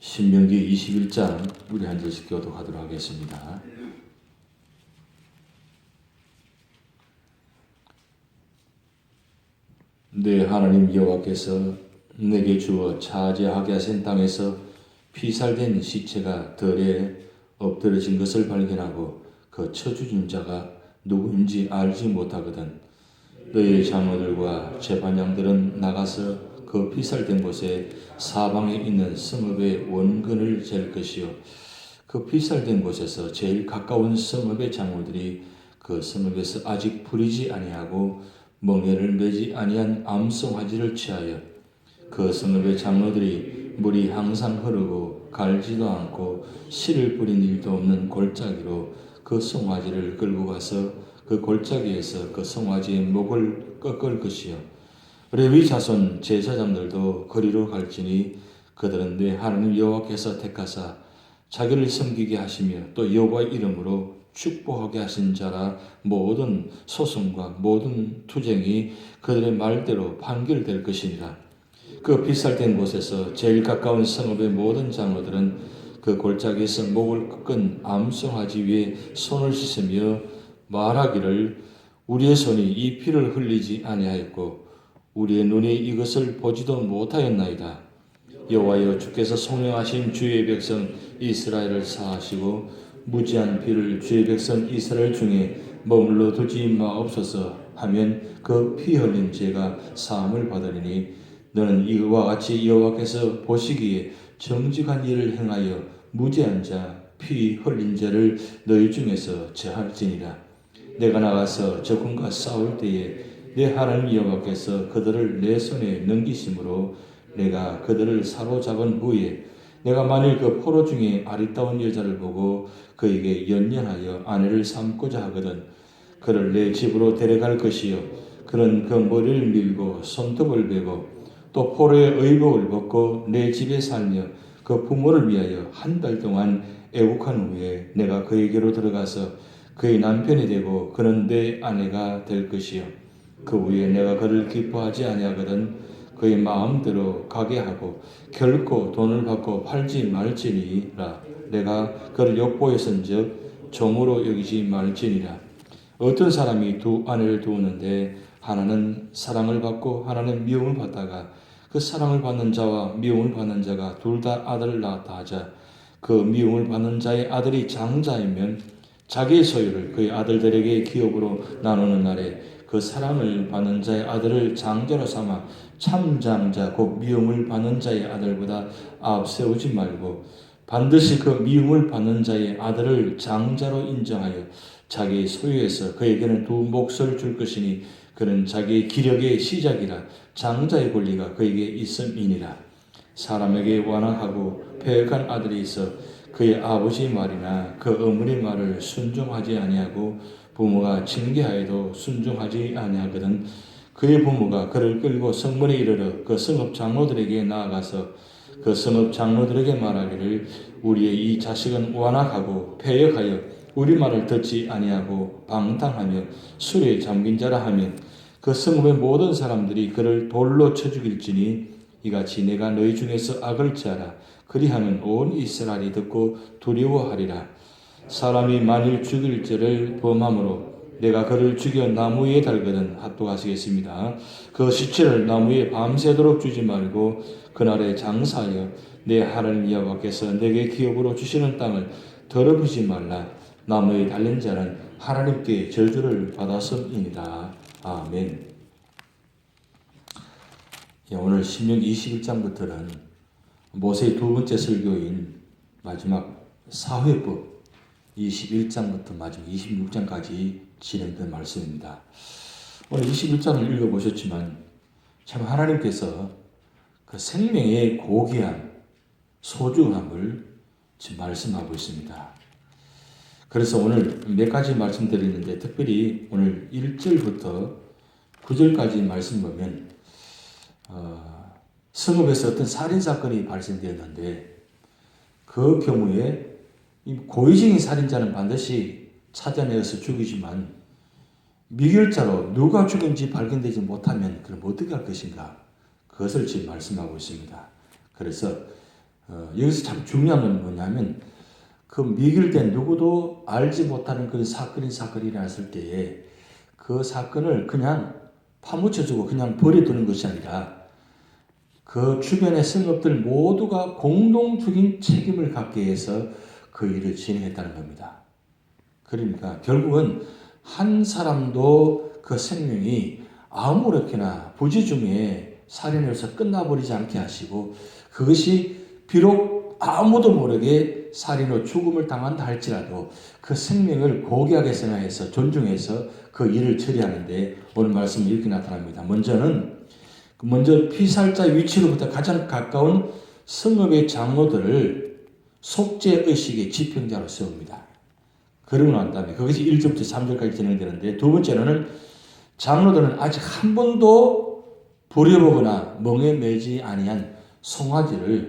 신명기 21장 우리 한 절씩 교독하도록 하겠습니다. 내 하나님 여호와께서 내게 주어 차지하게 하신 땅에서 피살된 시체가 덜에 엎드러진 것을 발견하고 그 쳐죽인 자가 누구인지 알지 못하거든. 너희 장로들과 제반장들은 나가서 그 피살된 곳에 사방에 있는 성읍의 원근을 잴 것이요, 그 피살된 곳에서 제일 가까운 성읍의 장로들이 그 성읍에서 아직 부리지 아니하고 멍에를 매지 아니한 암송아지를 취하여 그 성읍의 장로들이 물이 항상 흐르고 갈지도 않고 씨를 뿌린 일도 없는 골짜기로 그 송아지를 끌고 가서 그 골짜기에서 그 송아지의 목을 꺾을 것이요, 레위 자손 제사장들도 거리로 갈지니 그들은 내 하나님 여호와께서 택하사 자기를 섬기게 하시며 또 여호와의 이름으로 축복하게 하신 자라. 모든 소송과 모든 투쟁이 그들의 말대로 판결될 것이니라. 그 피살된 곳에서 제일 가까운 성읍의 모든 장로들은 그 골짜기에서 목을 꺾은 암송아지 위에 손을 씻으며 말하기를, 우리의 손이 이 피를 흘리지 아니하였고 우리의 눈이 이것을 보지도 못하였나이다. 여호와여, 주께서 성령하신 주의 백성 이스라엘을 사하시고 무지한 피를 주의 백성 이스라엘 중에 머물러 두지 마옵소서 하면 그 피 흘린 죄가 사함을 받으리니, 너는 이와 같이 여호와께서 보시기에 정직한 일을 행하여 무죄한 자, 피 흘린 자를 너희 중에서 제할지니라. 내가 나가서 적군과 싸울 때에 내 하나님 여호와께서 그들을 내 손에 넘기심으로 내가 그들을 사로잡은 후에 내가 만일 그 포로 중에 아리따운 여자를 보고 그에게 연연하여 아내를 삼고자 하거든 그를 내 집으로 데려갈 것이요, 그는 그 머리를 밀고 손톱을 베고 또 포로의 의복을 벗고 내 집에 살며 그 부모를 위하여 한 달 동안 애국한 후에 내가 그에게로 들어가서 그의 남편이 되고 그는 내 아내가 될 것이요, 그 후에 내가 그를 기뻐하지 아니하거든 그의 마음대로 가게 하고 결코 돈을 받고 팔지 말지니라. 내가 그를 욕보였은즉 종으로 여기지 말지니라. 어떤 사람이 두 아내를 두었는데 하나는 사랑을 받고 하나는 미움을 받다가 그 사랑을 받는 자와 미움을 받는 자가 둘 다 아들을 낳았다 하자, 그 미움을 받는 자의 아들이 장자이면 자기의 소유를 그의 아들들에게 기업으로 나누는 날에 그 사랑을 받는 자의 아들을 장자로 삼아 참장자 곧 미움을 받는 자의 아들보다 앞세우지 말고 반드시 그 미움을 받는 자의 아들을 장자로 인정하여 자기의 소유에서 그에게는 두 몫을 줄 것이니 그는 자기의 기력의 시작이라 장자의 권리가 그에게 있음이니라. 사람에게 완악하고 패역한 아들이 있어 그의 아버지 말이나 그 어머니 말을 순종하지 아니하고 부모가 징계하여도 순종하지 아니하거든 그의 부모가 그를 끌고 성문에 이르러 그 성읍 장로들에게 나아가서 그 성읍 장로들에게 말하기를, 우리의 이 자식은 완악하고 패역하여 우리 말을 듣지 아니하고 방탕하며 술에 잠긴 자라 하면 그 성읍의 모든 사람들이 그를 돌로 쳐 죽일지니, 이같이 내가 너희 중에서 악을 취하라. 그리하면 온 이스라엘이 듣고 두려워하리라. 사람이 만일 죽일 죄를 범함으로 내가 그를 죽여 나무 위에 달거든 합독하시겠습니다. 그 시체를 나무에 밤새도록 주지 말고 그날에 장사하여 내 하나님 여호와께서 내게 기업으로 주시는 땅을 더럽히지 말라. 나무에 달린 자는 하나님께 저주를 받았음이니라. 아멘. 오늘 신명기 21장부터는 모세의 두 번째 설교인 마지막 사회법 21장부터 마지막 26장까지 진행된 말씀입니다. 오늘 21장을 읽어보셨지만 참 하나님께서 그 생명의 고귀함, 소중함을 지금 말씀하고 있습니다. 그래서 오늘 몇 가지 말씀드리는데 특별히 오늘 1절부터 9절까지 말씀 보면 성읍에서 어떤 살인사건이 발생되었는데 그 경우에 이 고의적인 살인자는 반드시 찾아내어서 죽이지만 미결자로 누가 죽인지 발견되지 못하면 그럼 어떻게 할 것인가? 그것을 지금 말씀하고 있습니다. 그래서 여기서 참 중요한 건 뭐냐면 그 미결된 누구도 알지 못하는 그런 사건이 일어났을 때에 그 사건을 그냥 파묻혀주고 그냥 버려두는 것이 아니라 그 주변의 성읍들 모두가 공동적인 책임을 갖게 해서 그 일을 진행했다는 겁니다. 그러니까 결국은 한 사람도 그 생명이 아무렇게나 부지중에 살인해서 끝나버리지 않게 하시고 그것이 비록 아무도 모르게 살인으로 죽음을 당한다 할지라도 그 생명을 고귀하게 생각해서 존중해서 그 일을 처리하는데 오늘 말씀이 이렇게 나타납니다. 먼저 피살자 위치로부터 가장 가까운 성읍의 장로들을 속죄의식의 지평자로 세웁니다. 그러고 난 다음에 그것이 1절부터 3절까지 진행되는데 두 번째로는 장로들은 아직 한 번도 부려보거나 멍에 매지 아니한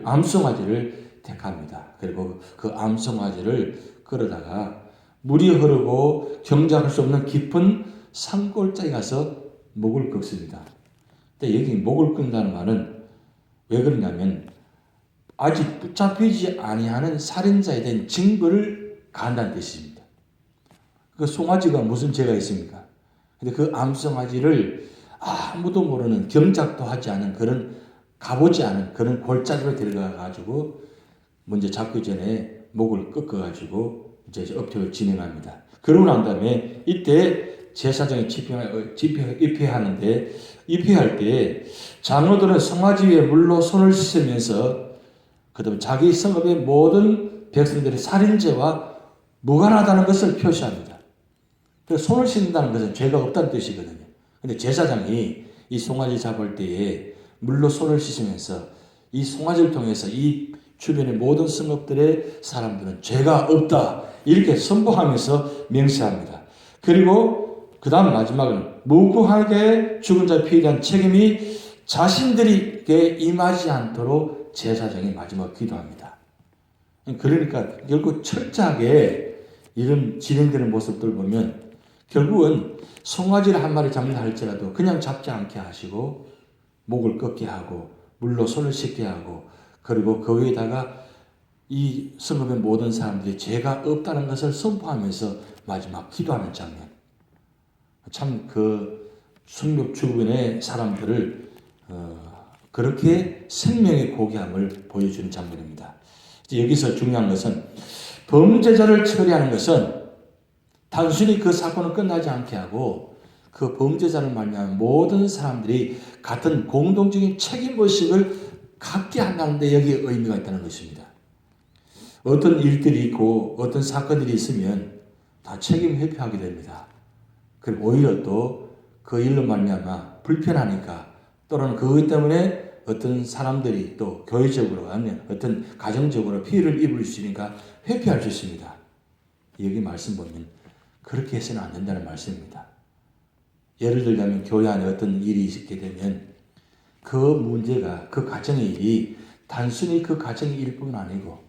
암송아지를 택합니다. 그리고 그 암송아지를 끌어다가 물이 흐르고 경작할 수 없는 깊은 산골짜기 가서 목을 꺾습니다. 근데 여기 목을 끈다는 말은 왜 그러냐면 아직 붙잡히지 아니하는 살인자에 대한 증거를 간다는 뜻입니다. 그 송아지가 무슨 죄가 있습니까? 근데 그 암송아지를 아무도 모르는 경작도 하지 않은 그런 가보지 않은 그런 골짜기로 데려가 가지고 먼저 잡기 전에 목을 꺾어 가지고 이제 업적을 진행합니다. 그러고 난 다음에 이때 제사장이 입회하는데 입회할 때 장로들은 송아지 위에 물로 손을 씻으면서 그다음에 자기 성읍의 모든 백성들의 살인죄와 무관하다는 것을 표시합니다. 그래서 손을 씻는다는 것은 죄가 없다는 뜻이거든요. 근데 제사장이 이 송아지 잡을 때에 물로 손을 씻으면서 이 송아지를 통해서 이 주변의 모든 성읍들의 사람들은 죄가 없다 이렇게 선포하면서 맹세합니다. 그리고 그 다음 마지막은 무고하게 죽은 자의 피해에 대한 책임이 자신들에게 임하지 않도록 제사장이 마지막 기도합니다. 그러니까 결국 철저하게 이런 진행되는 모습들을 보면 결국은 송아지를 한 마리 잡는다 할지라도 그냥 잡지 않게 하시고 목을 꺾게 하고 물로 손을 씻게 하고 그리고 그 위에다가 이 성읍의 모든 사람들이 죄가 없다는 것을 선포하면서 마지막 기도하는 장면. 참 그 성읍 주변의 사람들을 그렇게 생명의 고귀함을 보여주는 장면입니다. 여기서 중요한 것은 범죄자를 처리하는 것은 단순히 그 사건은 끝나지 않게 하고 그 범죄자를 말미암아 모든 사람들이 같은 공동적인 책임의식을 갖게 한다는 데 여기에 의미가 있다는 것입니다. 어떤 일들이 있고 어떤 사건들이 있으면 다 책임 회피하게 됩니다. 그리고 오히려 또 그 일로 말미암아 불편하니까 또는 그것 때문에 어떤 사람들이 또 교회적으로 아니면 어떤 가정적으로 피해를 입을 수 있으니까 회피할 수 있습니다. 여기 말씀 보면 그렇게 해서는 안 된다는 말씀입니다. 예를 들자면 교회 안에 어떤 일이 있게 되면 그 문제가 그 가정의 일이 단순히 그 가정의 일뿐 아니고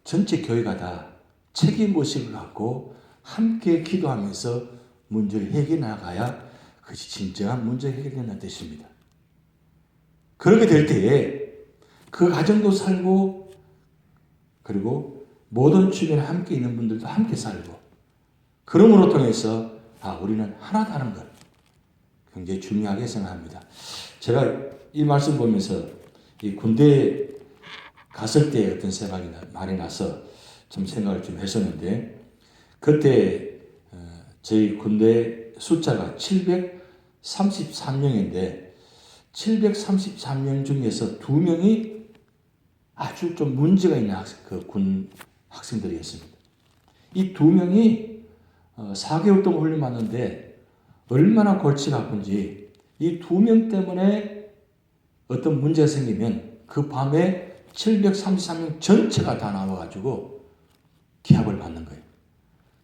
전체 교회가 다 책임의식을 갖고 함께 기도하면서 문제를 해결해 나가야 그것이 진정한 문제 해결된다는 뜻입니다. 그렇게 될 때에 그 가정도 살고 그리고 모든 주변에 함께 있는 분들도 함께 살고 그러므로 통해서 우리는 하나다는 것 굉장히 중요하게 생각합니다. 제가 이 말씀 보면서 이 군대에 갔을 때 어떤 생각이 많이 나서 좀 생각을 좀 했었는데 그때 저희 군대 숫자가 733명인데 733명 중에서 2명이 아주 좀 문제가 있는 군 학생들이었습니다. 이 2명이 4개월 동안 훈련 받는데 얼마나 골치가 아픈지 이 2명 때문에 어떤 문제가 생기면 그 밤에 733명 전체가 다 나와가지고 기합을 받는 거예요.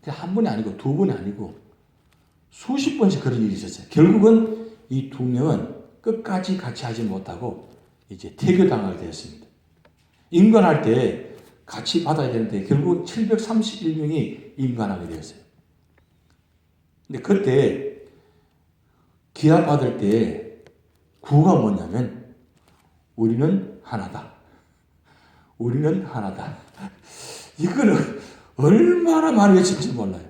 한 번이 아니고 두 번이 아니고 수십 번씩 그런 일이 있었어요. 결국은 이 2명은 끝까지 같이 하지 못하고 이제 퇴교당하게 되었습니다. 임관할 때 같이 받아야 되는데 결국 731명이 임관하게 되었어요. 근데 그때 기합 받을 때 구가 뭐냐면 우리는 하나다. 우리는 하나다. 이거는 얼마나 많이 외칠지 몰라요.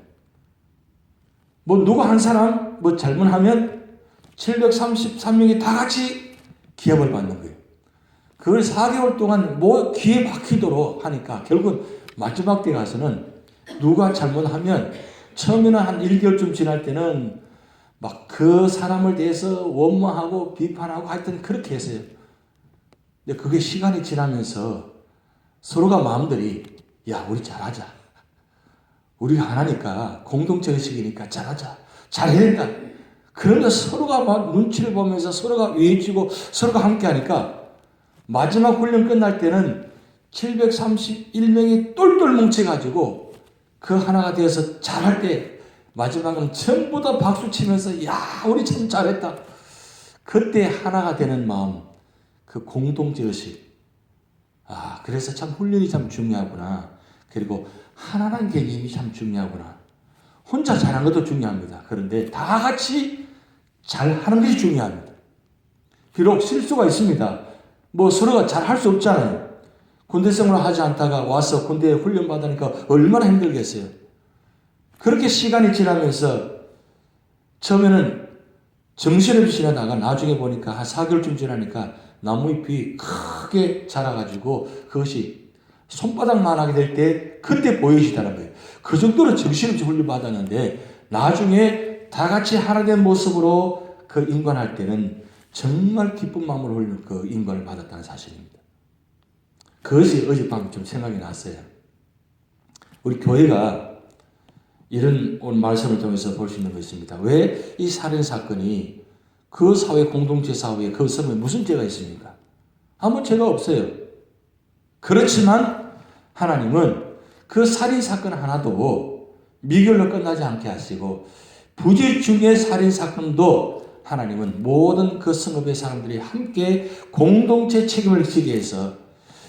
누가 한 사람 잘못하면 733명이 다 같이 기합을 받는 거예요. 그걸 4개월 동안 귀에 박히도록 하니까 결국은 마지막 때 가서는 누가 잘못하면 처음에는 한 1개월쯤 지날 때는 막 그 사람을 대해서 원망하고 비판하고 하여튼 그렇게 했어요. 근데 그게 시간이 지나면서 서로가 마음들이 야, 우리 잘하자. 우리가 하나니까 공동체 의식이니까 잘하자. 잘해야 된다. 그러면서 서로가 막 눈치를 보면서 서로가 위해지고 서로가 함께 하니까 마지막 훈련 끝날 때는 731명이 똘똘 뭉쳐가지고 그 하나가 되어서 잘할 때 마지막은 전부 다 박수 치면서 야, 우리 참 잘했다. 그때 하나가 되는 마음, 그 공동체 의식. 그래서 참 훈련이 참 중요하구나. 그리고 하나라는 개념이 참 중요하구나. 혼자 잘하는 것도 중요합니다. 그런데 다 같이 잘하는 것이 중요합니다. 비록 실수가 있습니다. 서로가 잘할 수 없잖아요. 군대 생활을 하지 않다가 와서 군대에 훈련 받으니까 얼마나 힘들겠어요. 그렇게 시간이 지나면서 처음에는 정신없이 지나다가 나중에 보니까 한 4개월쯤 지나니까 나무잎이 크게 자라가지고 그것이 손바닥만 하게 될 때 그때 보여지더라는 거예요. 그 정도로 정신없이 훈련 받았는데 나중에 다 같이 하나 된 모습으로 그 인관할 때는 정말 기쁜 마음으로 그 인관을 받았다는 사실입니다. 그것이 어젯밤 좀 생각이 났어요. 우리 교회가 이런 오늘 말씀을 통해서 볼 수 있는 것입니다. 왜 이 살인사건이 그 사회 공동체 사회에 그 섬에 무슨 죄가 있습니까? 아무 죄가 없어요. 그렇지만 하나님은 그 살인사건 하나도 미결로 끝나지 않게 하시고 부재 중의 살인사건도 하나님은 모든 그 성읍의 사람들이 함께 공동체 책임을 지게 해서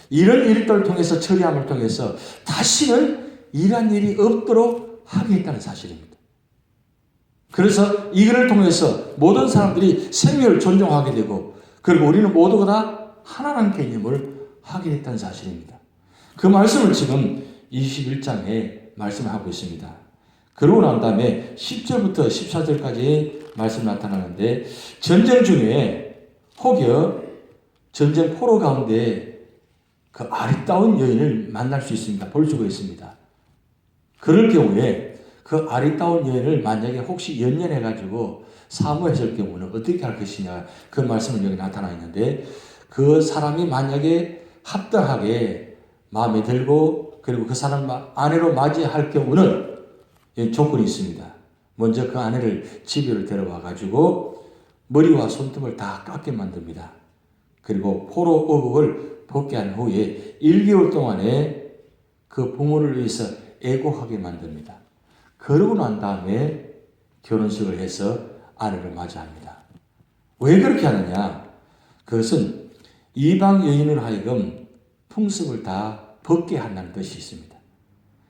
이런 일들을 통해서 처리함을 통해서 다시는 이러한 일이 없도록 하게 했다는 사실입니다. 그래서 이것을 통해서 모든 사람들이 생명을 존중하게 되고 그리고 우리는 모두가 다 하나라는 개념을 하게 됐다는 사실입니다. 그 말씀을 지금 21장에 말씀하고 있습니다. 그러고 난 다음에 10절부터 14절까지 말씀 나타나는데 전쟁 중에 혹여 전쟁 포로 가운데 그 아리따운 여인을 만날 수 있습니다. 볼 수가 있습니다. 그럴 경우에 그 아리따운 여인을 만약에 혹시 연연해가지고 사모했을 경우는 어떻게 할 것이냐 그 말씀은 여기 나타나 있는데 그 사람이 만약에 합당하게 마음에 들고 그리고 그 사람 아내로 맞이할 경우는 조건이 있습니다. 먼저 그 아내를 집에를 데려와가지고 머리와 손톱을 다 깎게 만듭니다. 그리고 포로 어복을 벗게 한 후에 1개월 동안에 그 부모를 위해서 애고하게 만듭니다. 그러고 난 다음에 결혼식을 해서 아내를 맞이합니다. 왜 그렇게 하느냐? 그것은 이방 여인을 하여금 풍습을 다 벗게 한다는 뜻이 있습니다.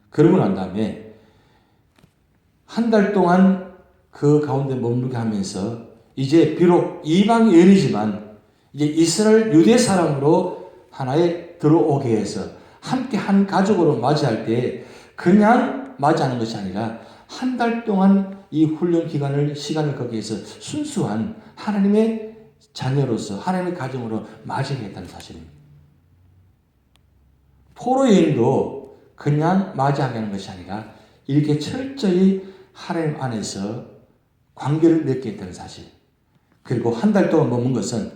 그러고 난 다음에 한 달 동안 그 가운데 머무르게 하면서 이제 비록 이방 여인이지만 이제 이스라엘 유대 사람으로 하나에 들어오게 해서 함께 한 가족으로 맞이할 때 그냥 맞이하는 것이 아니라 한 달 동안 이 훈련 시간을 거기에서 순수한 하나님의 자녀로서 하나님의 가정으로 맞이하겠다는 사실입니다. 포로 여인도 그냥 맞이하게 하는 것이 아니라 이렇게 철저히 하나님 안에서 관계를 맺겠다는 사실. 그리고 한 달 동안 머문 것은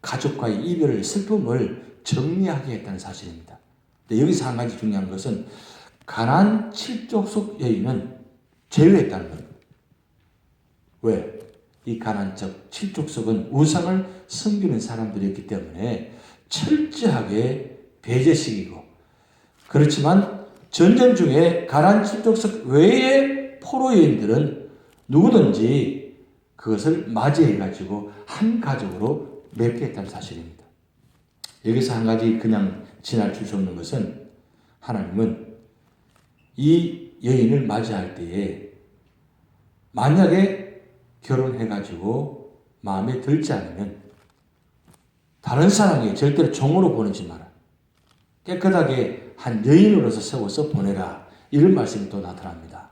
가족과의 이별을 슬픔을 정리하게 했다는 사실입니다. 여기서 한 가지 중요한 것은 가나안 7족속 여인은 제외했다는 겁니다. 왜? 이 가나안 7족속은 우상을 섬기는 사람들이었기 때문에 철저하게 배제시키고 그렇지만 전쟁 중에 가나안 7족속 외의 포로 여인들은 누구든지 그것을 맞이해가지고 한 가족으로 맺게 했다는 사실입니다. 여기서 한 가지 그냥 지나칠 수 없는 것은 하나님은 이 여인을 맞이할 때에 만약에 결혼해가지고 마음에 들지 않으면 다른 사람에게 절대로 종으로 보내지 마라. 깨끗하게 한 여인으로서 세워서 보내라. 이런 말씀이 또 나타납니다.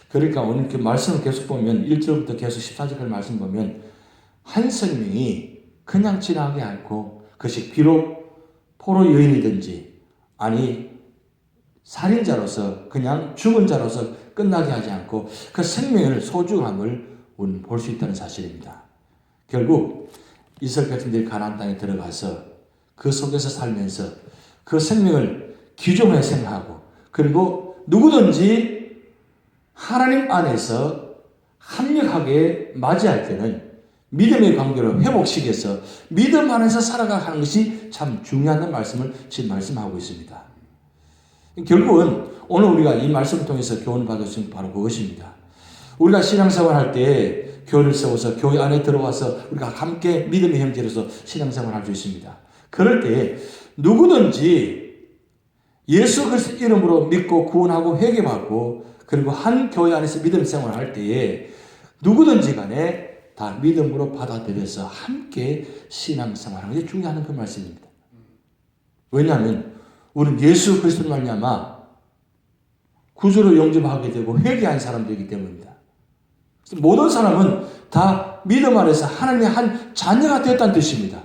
그러니까 오늘 그 말씀을 계속 보면 1절부터 계속 14절까지 말씀 보면 한 생명이 그냥 지나가지 않고 그것이 비록 포로 여인이든지 아니 살인자로서 그냥 죽은 자로서 끝나게 하지 않고 그 생명의 소중함을 우리는 볼 수 있다는 사실입니다. 결국 이스라엘 백성들이 가나안 땅에 들어가서 그 속에서 살면서 그 생명을 귀중하게 생각하고 그리고 누구든지 하나님 안에서 합력하게 맞이할 때는 믿음의 관계를 회복시켜서 믿음 안에서 살아가는 것이 참 중요하다는 말씀을 지금 말씀하고 있습니다. 결국은 오늘 우리가 이 말씀을 통해서 교훈을 받을 수 있는 바로 그것입니다. 우리가 신앙생활 할 때 교회를 세워서 교회 안에 들어와서 우리가 함께 믿음의 형제로서 신앙생활 할 수 있습니다. 그럴 때 누구든지 예수 그리스도 이름으로 믿고 구원하고 회개받고 그리고 한 교회 안에서 믿음 생활을 할 때에 누구든지 간에 다 믿음으로 받아들여서 함께 신앙생활하는 게 중요한 그 말씀입니다. 왜냐하면 우리는 예수 그리스도를 말미암아 구주로 영접하게 되고 회개한 사람들이기 때문입니다. 모든 사람은 다 믿음 안에서 하나님의 한 자녀가 되었다는 뜻입니다.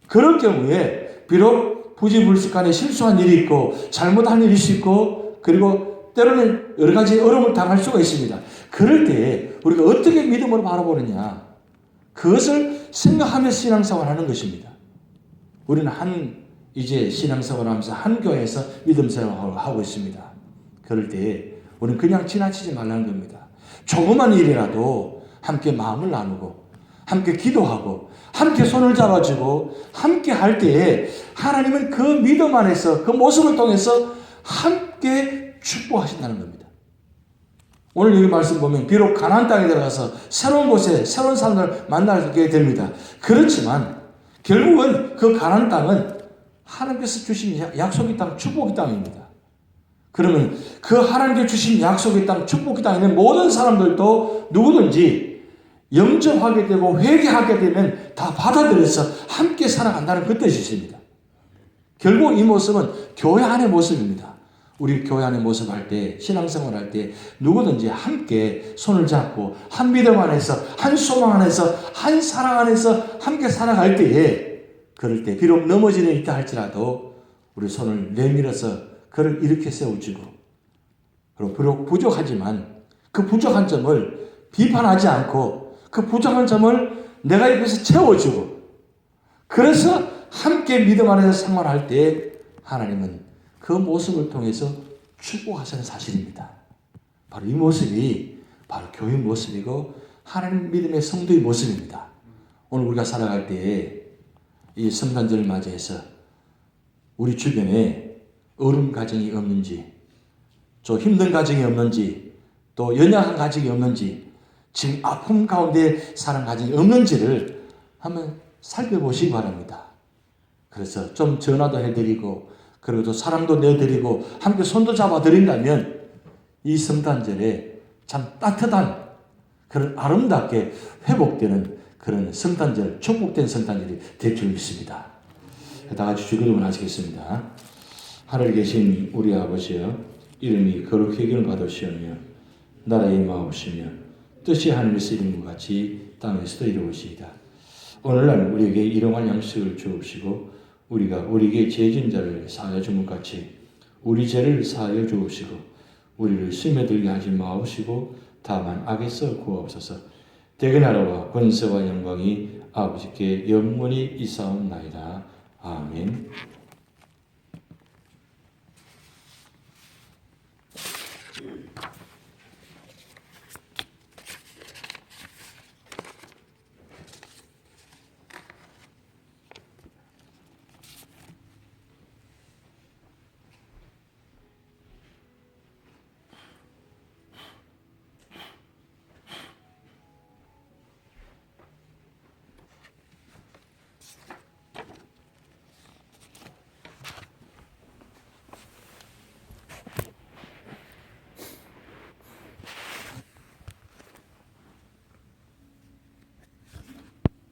그럴 경우에 비록 부지불식간에 실수한 일이 있고 잘못한 일이 있고 그리고 때로는 여러 가지 어려움을 당할 수가 있습니다. 그럴 때 우리가 어떻게 믿음으로 바라보느냐 그것을 생각하면서 신앙생활을 하는 것입니다. 우리는 이제 신앙생활을 하면서 한 교회에서 믿음 생활을 하고 있습니다. 그럴 때 우리는 그냥 지나치지 말라는 겁니다. 조그만 일이라도 함께 마음을 나누고 함께 기도하고 함께 손을 잡아주고 함께 할 때에 하나님은 그 믿음 안에서 그 모습을 통해서 함께 축복하신다는 겁니다. 오늘 여기 말씀 보면 비록 가나안 땅에 들어가서 새로운 곳에 새로운 사람을 만나게 됩니다. 그렇지만 결국은 그 가나안 땅은 하나님께서 주신 약속의 땅, 축복의 땅입니다. 그러면 그 하나님께 주신 약속의 땅, 축복의 땅에 있는 모든 사람들도 누구든지 영접하게 되고 회개하게 되면 다 받아들여서 함께 살아간다는 그 뜻이 있습니다. 결국 이 모습은 교회 안의 모습입니다. 우리 교회 안의 모습 할 때, 신앙생활 할 때 누구든지 함께 손을 잡고 한 믿음 안에서, 한 소망 안에서, 한 사랑 안에서 함께 살아갈 때에 그럴 때 비록 넘어지는 있다 할지라도 우리 손을 내밀어서 그를 이렇게 세워주고 그리고 비록 부족하지만 그 부족한 점을 비판하지 않고 그 부족한 점을 내가 옆에서 채워주고 그래서 함께 믿음 안에서 생활할 때 하나님은 그 모습을 통해서 축복하시는 사실입니다. 바로 이 모습이 바로 교회 모습이고 하나님 믿음의 성도의 모습입니다. 오늘 우리가 살아갈 때에 이 성탄절을 맞이해서 우리 주변에 어려운 가정이 없는지 또 힘든 가정이 없는지 또 연약한 가정이 없는지 지금 아픔 가운데 사는 가정이 없는지를 한번 살펴보시기 바랍니다. 그래서 좀 전화도 해드리고 그리고 또 사랑도 내드리고 함께 손도 잡아드린다면 이 성탄절에 참 따뜻한 그런 아름답게 회복되는 그런 성탄절, 축복된 성탄절이 될 줄 믿습니다. 다 같이 주기도문 하시겠습니다. 하늘에 계신 우리 아버지여, 이름이 거룩히 여김을 받으시오며 나라의 임하옵시며 뜻이 하늘에서 이룬 것 같이 땅에서도 이루어지이다. 오늘날 우리에게 일용할 양식을 주옵시고 우리가 우리에게 죄 지은 자를 사하여 준 것 같이 우리 죄를 사하여 주옵시고 우리를 시험에 들게 하지 마옵시고 다만 악에서 구하옵소서. 대개 나라와 권세와 영광이 아버지께 영원히 이사옵나이다. 아멘.